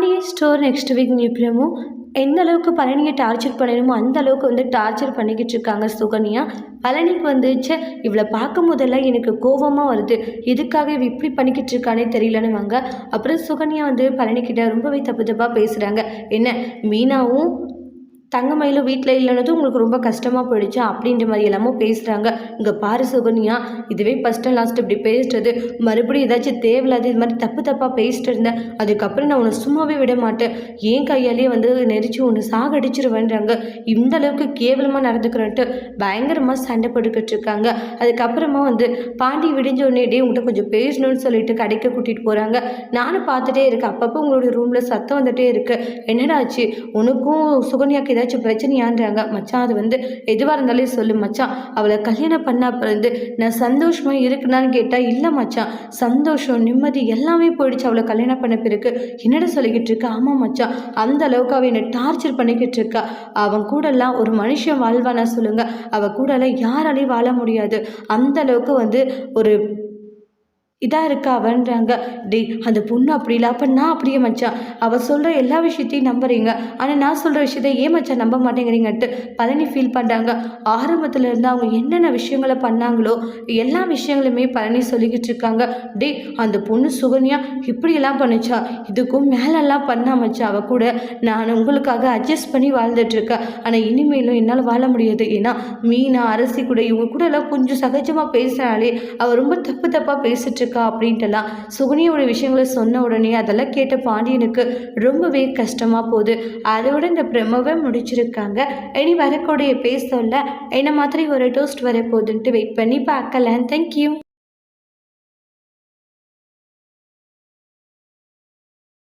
Pandian store next week நியூப்ளமும் எந்த அளவுக்கு பழனியை torture பண்ணணுமோ அந்த அளவுக்கு வந்து டார்ச்சர் பண்ணிக்கிட்டு இருக்காங்க சுகன்யா. பழனிக்கு வந்துச்சு இவளை பார்க்கும் போதெல்லாம் எனக்கு கோபமாக வருது, எதுக்காக இவ இப்படி பண்ணிக்கிட்டு இருக்கானே தெரியலன்னு வாங்க. அப்புறம் சுகன்யா வந்து பழனிக்கிட்ட ரொம்பவே தப்பு தப்பாக பேசுகிறாங்க. என்ன மீனாவும் தங்கமயிலும் வீட்டில் இல்லைன்னதும் உங்களுக்கு ரொம்ப கஷ்டமாக போயிடுச்சா அப்படின்ற மாதிரி எல்லாமோ பேசுகிறாங்க. இங்கே பாரு சுகன்யா, இதுவே ஃபஸ்ட் அண்ட் லாஸ்ட் இப்படி பேசுறது, மறுபடியும் ஏதாச்சும் தேவையில்லாத இது மாதிரி தப்பு தப்பாக பேசிட்டு இருந்தேன், அதுக்கப்புறம் நான் உன்னை சும்மாவே விட மாட்டேன், ஏன் கையாலேயே வந்து நெரிச்சு ஒன்று சாகடிச்சிருவேன்றாங்க. இந்த அளவுக்கு கேவலமாக நடந்துக்கிறேன்ட்டு பயங்கரமாக சண்டை போட்டுக்கிட்டு இருக்காங்க. அதுக்கப்புறமா வந்து பாண்டி விடிஞ்ச உடனே டே உங்கள்கிட்ட கொஞ்சம் பேசணும்னு சொல்லிட்டு கடைக்கு கூட்டிகிட்டு போகிறாங்க. நானும் பார்த்துட்டே இருக்கேன், அப்பப்போ உங்களுடைய ரூமில் சத்தம் வந்துட்டே இருக்கு, என்னடாச்சு உனக்கும் சுகன்யாக்கு ஏதாச்சும் பிரச்சனையான்றாங்க. மச்சான் அது வந்து எதுவாக இருந்தாலும் சொல்லு மச்சான், அவளை கல்யாணம் பண்ண பிறந்து நான் சந்தோஷமாக இருக்குனான்னு கேட்டால் இல்லை மச்சான், சந்தோஷம் நிம்மதி எல்லாமே போயிடுச்சு அவளை கல்யாணம் பண்ண பிறகு. என்னடா சொல்லிக்கிட்டு இருக்கா? ஆமாம் மச்சான், அந்த அளவுக்கு அவள் என்னை டார்ச்சர் பண்ணிக்கிட்டு இருக்கா. அவன் கூடலாம் ஒரு மனுஷன் வாழ்வானா சொல்லுங்க, அவள் கூடலாம் யாராலையும் வாழ முடியாது, அந்த அளவுக்கு வந்து ஒரு இதாக இருக்கா அவன்றாங்க. டே அந்த பொண்ணு அப்படி இல்லை, அப்போ நான் அப்படியே மச்சான், அவள் சொல்கிற எல்லா விஷயத்தையும் நம்புறீங்க, ஆனால் நான் சொல்கிற விஷயத்த ஏன் மச்சான் நம்ப மாட்டேங்கிறீங்கன்ட்டு பழனி ஃபீல் பண்ணுறாங்க. ஆரம்பத்தில் இருந்து அவங்க என்னென்ன விஷயங்களை பண்ணாங்களோ எல்லா விஷயங்களுமே பழனி சொல்லிக்கிட்டு இருக்காங்க. டே அந்த பொண்ணு சுகன்யா இப்படியெல்லாம் பண்ணிச்சா, இதுக்கும் மேலெல்லாம் பண்ணா மச்சான், அவள் கூட நான் உங்களுக்காக அட்ஜஸ்ட் பண்ணி வாழ்ந்துட்டுருக்கேன், ஆனால் இனிமேலும் என்னால் வாழ முடியாது, ஏன்னா மீனா அரசி கூட இவங்க கூட எல்லாம் கொஞ்சம் சகஜமாக பேசுகிறாளே அவள் ரொம்ப தப்பு தப்பாக பேசிட்டு இருக்கா அப்படின்ட்டுலாம் சுகன்யாவோட விஷயங்களை சொன்ன உடனே அதெல்லாம் கேட்ட பாண்டியனுக்கு ரொம்பவே கஷ்டமாக போகுது. அதோட இந்த ப்ரெமோவை முடிச்சிருக்காங்க. இனி வரக்கூடிய பேசல என்ன மாதிரி ஒரு டோஸ்ட் வரப்போகுதுன்ட்டு வெயிட் பண்ணி பார்க்கலாம். தேங்க்யூ.